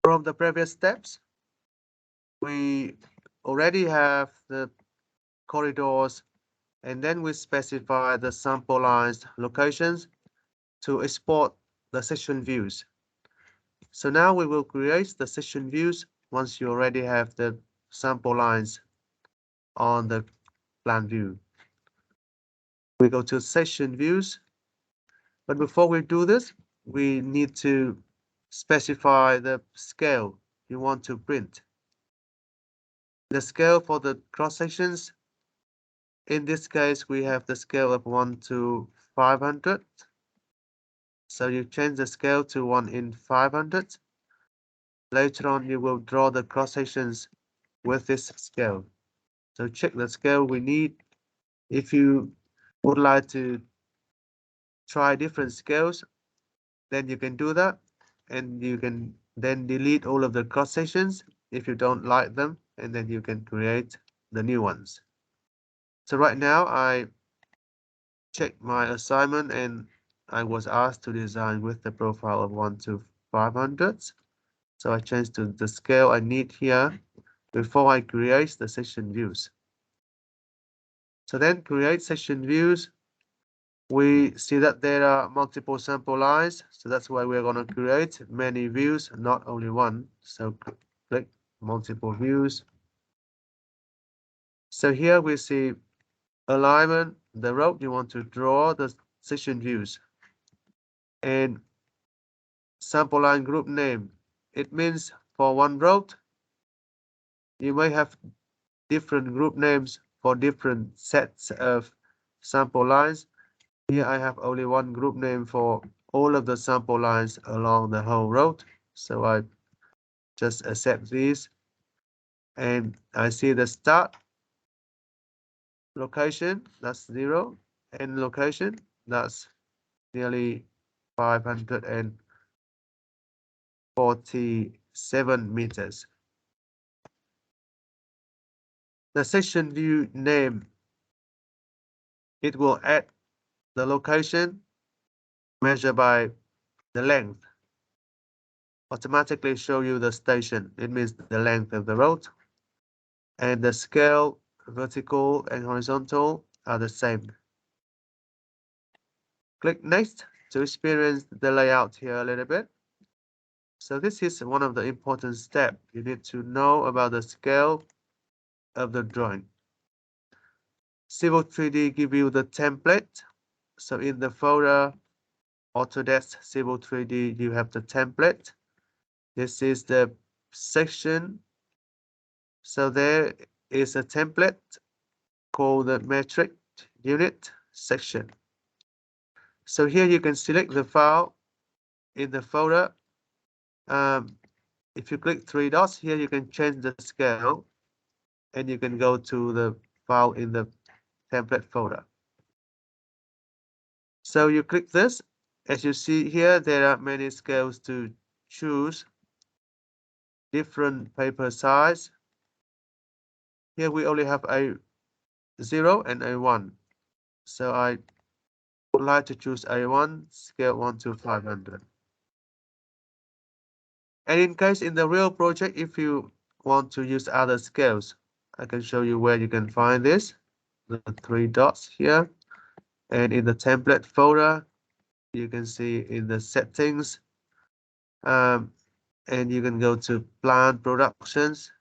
From the previous steps, we already have the corridors, and then we specify the sample lines locations to export the section views. So now we will create the section views once you already have the sample lines on the plan view. We go to section views, but before we do this, we need to specify the scale you want to print. The scale for the cross sections, in this case, we have the scale of 1 to 500. So you change the scale to 1 in 500. Later on, you will draw the cross sections with this scale. So check the scale we need. If you would like to try different scales, then you can do that, and you can then delete all of the cross sections if you don't like them, and then you can create the new ones. So right now I checked my assignment and I was asked to design with the profile of 1 to 500. So I changed to the scale I need here before I create the section views. So then create section views. We see that there are multiple sample lines, so that's why we're going to create many views, not only one. So click multiple views. So here we see alignment, the road you want to draw the section views, and sample line group name. It means for one road, you may have different group names for different sets of sample lines. Here I have only one group name for all of the sample lines along the whole road. So I just accept these, and I see the start location, that's 0, end location, that's nearly 547 meters. The section view name, it will add the location measured by the length, automatically show you the station. It means the length of the road, and the scale, vertical and horizontal, are the same. Click next to experience the layout here a little bit. So this is one of the important steps. You need to know about the scale of the drawing. Civil 3D give you the template. So in the folder Autodesk Civil 3D, you have the template. This is the section. So there is a template called the metric unit section. So here you can select the file in the folder. If you click three dots here, you can change the scale, and you can go to the file in the template folder. So you click this. As you see here, there are many scales to choose, different paper size. Here we only have A0 and A1. So I would like to choose A1, scale 1 to 500. And in case in the real project, if you want to use other scales, I can show you where you can find this, the three dots here. And in the template folder, you can see in the settings, and you can go to plan productions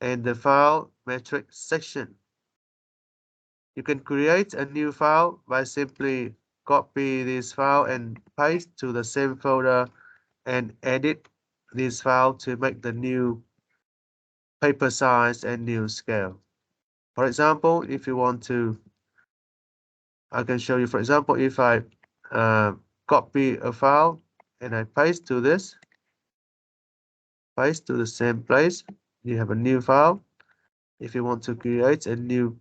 and the file metric section. You can create a new file by simply copy this file and paste to the same folder and edit this file to make the new paper size and new scale. For example, if you want to, I can show you, for example, if I copy a file and I paste to this, paste to the same place, you have a new file. If you want to create a new,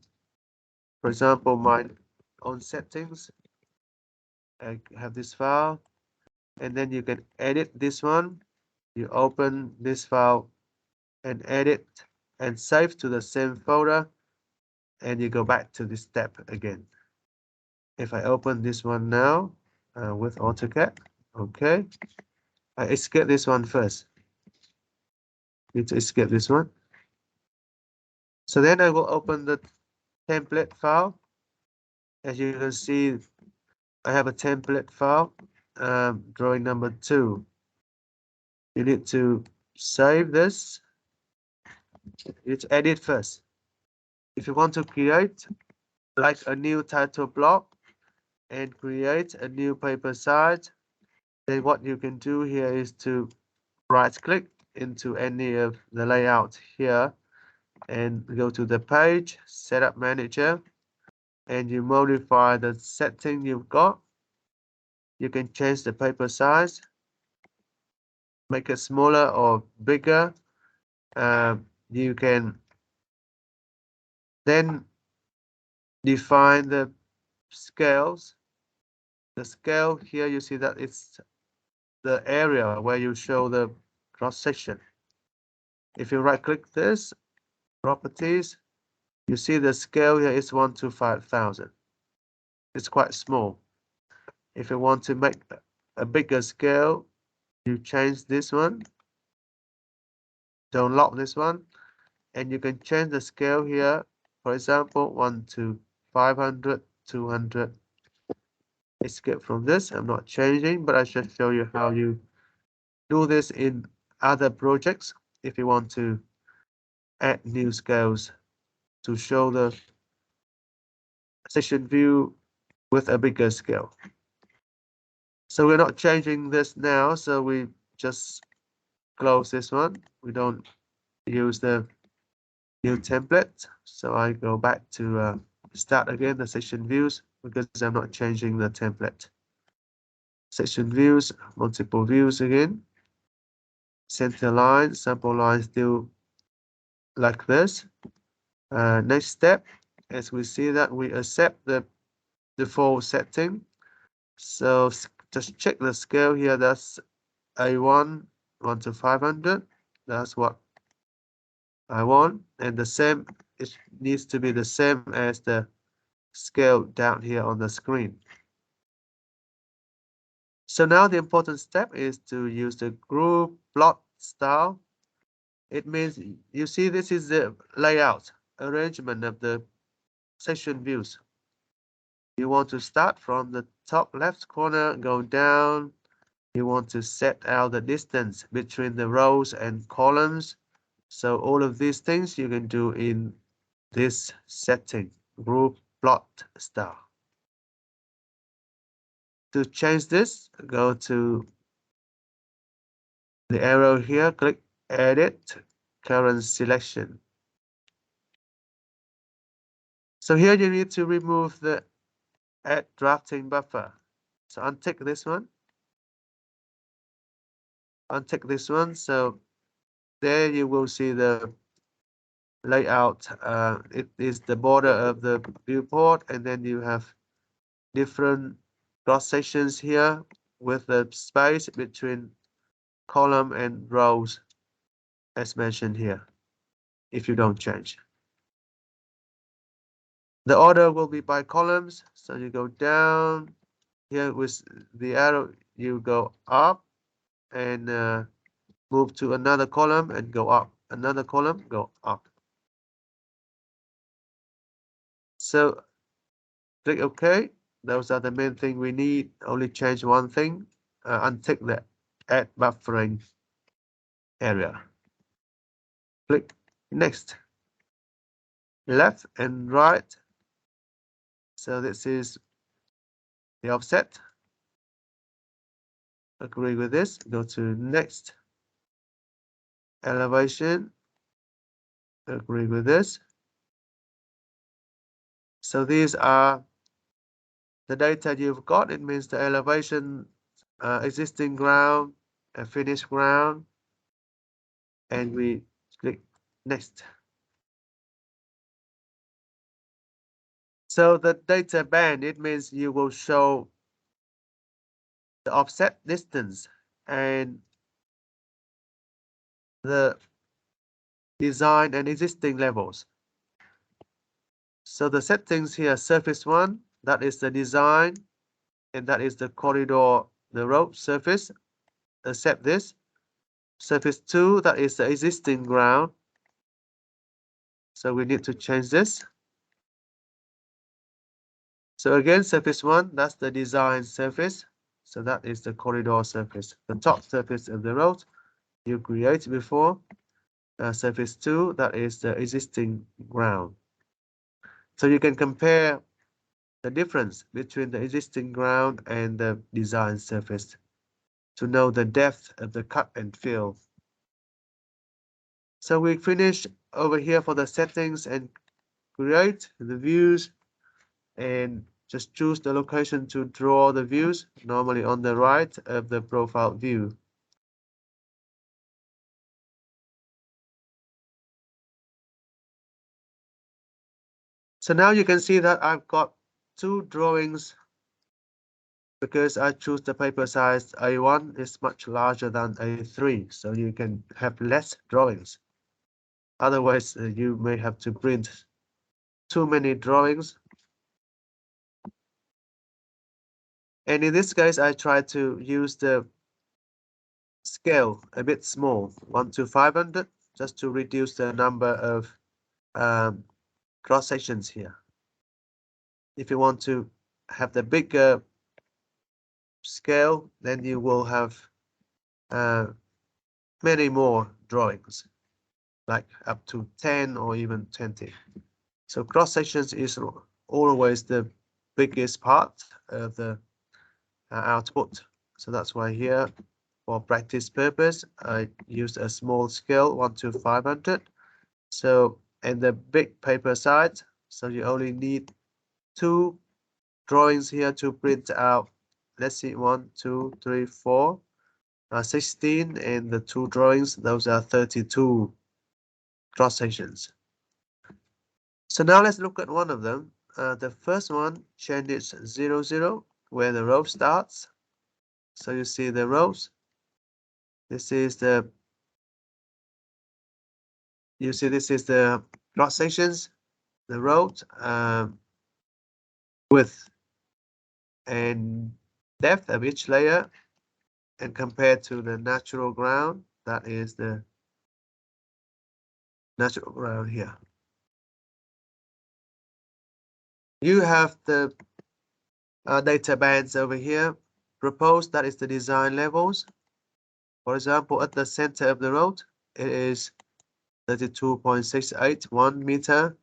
for example, my own settings, I have this file, and then you can edit this one. You open this file and edit and save to the same folder, and you go back to this step again. If I open this one now with AutoCAD, okay, I escape this one first. Need to escape this one. So then I will open the template file. As you can see, I have a template file, drawing number 2. You need to save this. You need to edit first. If you want to create like a new title block and create a new paper size, then what you can do here is to right click into any of the layout here and go to the page setup manager, and you modify the setting you've got. You can change the paper size, make it smaller or bigger. You can then define the scales. The scale here, you see that it's the area where you show the cross section. If you right click this, properties, you see the scale here is 1 to 5,000. It's quite small. If you want to make a bigger scale, you change this one, don't lock this one, and you can change the scale here. For example, 1 to 500, 200. Escape from this. I'm not changing, but I should show you how you do this in other projects if you want to add new scales to show the section view with a bigger scale. So we're not changing this now, so we just close this one. We don't use the new template. So I go back to start again the section views because I'm not changing the template. Section views, multiple views again. Center line, sample line still like this. Next step, as we see that we accept the default setting. So just check the scale here. That's A1, 1 to 500. That's what I want. And the same, it needs to be the same as the scale down here on the screen. So now the important step is to use the group plot style. It means you see this is the layout, arrangement of the section views. You want to start from the top left corner, go down. You want to set out the distance between the rows and columns. So all of these things you can do in this setting, group plot style. To change this, go to the arrow here, click Edit, Current Selection. So here you need to remove the Add Drafting Buffer. So untick this one. Untick this one. So there you will see the layout. It is the border of the viewport, and then you have different cross sections here with the space between column and rows as mentioned here if you don't change. The order will be by columns, so you go down here with the arrow, you go up and move to another column and go up, another column, go up. So click OK. Those are the main thing we need. Only change one thing, untick the add buffering area. Click next. Left and right. So this is the offset. Agree with this. Go to next. Elevation. Agree with this. So these are the data you've got. It means the elevation, existing ground, finished ground, and we click next. So the data band, it means you will show the offset distance and the design and existing levels. So the settings here, surface 1, that is the design, and that is the corridor, the rope surface. Accept this. Surface 2, that is the existing ground. So we need to change this. So again, surface 1, that's the design surface. So that is the corridor surface, the top surface of the road you created before. Surface 2, that is the existing ground. So you can compare the difference between the existing ground and the design surface to know the depth of the cut and fill. So we finish over here for the settings and create the views, and just choose the location to draw the views, normally on the right of the profile view. So now you can see that I've got two drawings because I choose the paper size A1 is much larger than A3, so you can have less drawings. Otherwise, you may have to print too many drawings. And in this case, I try to use the scale a bit small, 1 to 500, just to reduce the number of cross sections here. If you want to have the bigger scale, then you will have many more drawings, like up to 10 or even 20. So cross sections is always the biggest part of the output. So that's why here, for practice purpose, I used a small scale, 1 to 500. So, and the big paper size, so you only need 2 drawings here to print out. Let's see, 1, 2, 3, 4, 16, and the 2 drawings, those are 32 cross sections. So now let's look at one of them. The first one, change it 0, 0, where the row starts. So you see the rows. This is the, you see this is the cross sections, the road, width and depth of each layer, and compared to the natural ground, that is the natural ground here. You have the data bands over here. Proposed, that is the design levels. For example, at the center of the road, it is 32.681 meter.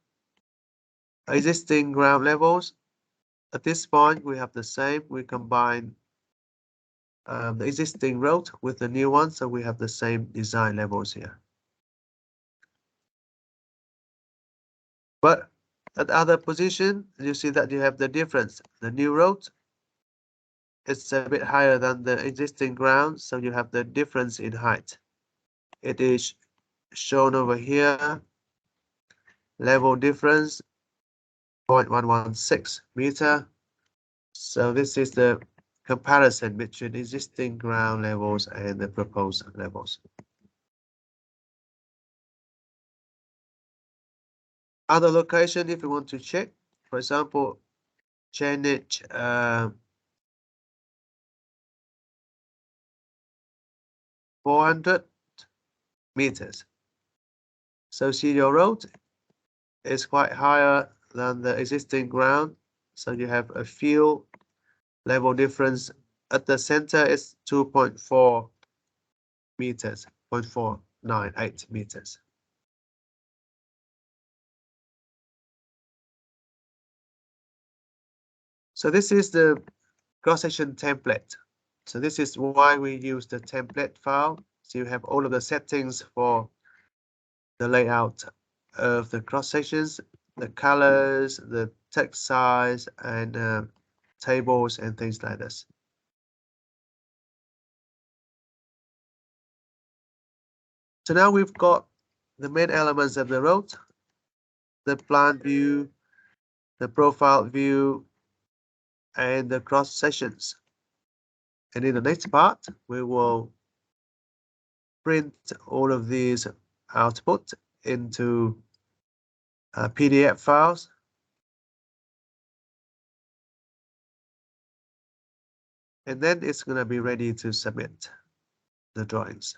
Existing ground levels. At this point, we have the same. We combine the existing road with the new one, so we have the same design levels here. But at other position, you see that you have the difference. The new road, it's a bit higher than the existing ground, so you have the difference in height. It is shown over here. Level difference 0.116 meter. So this is the comparison between existing ground levels and the proposed levels. Other location, if you want to check, for example, change it 400 meters. So see, your road is quite higher than the existing ground, so you have a field level difference. At the center is 2.4 meters, 0.498 meters. So this is the cross-section template. So this is why we use the template file. So you have all of the settings for the layout of the cross sections, the colors, the text size, and tables and things like this. So now we've got the main elements of the road, the plan view, the profile view, and the cross sections. And in the next part, we will print all of these output into PDF files. And then it's going to be ready to submit the drawings.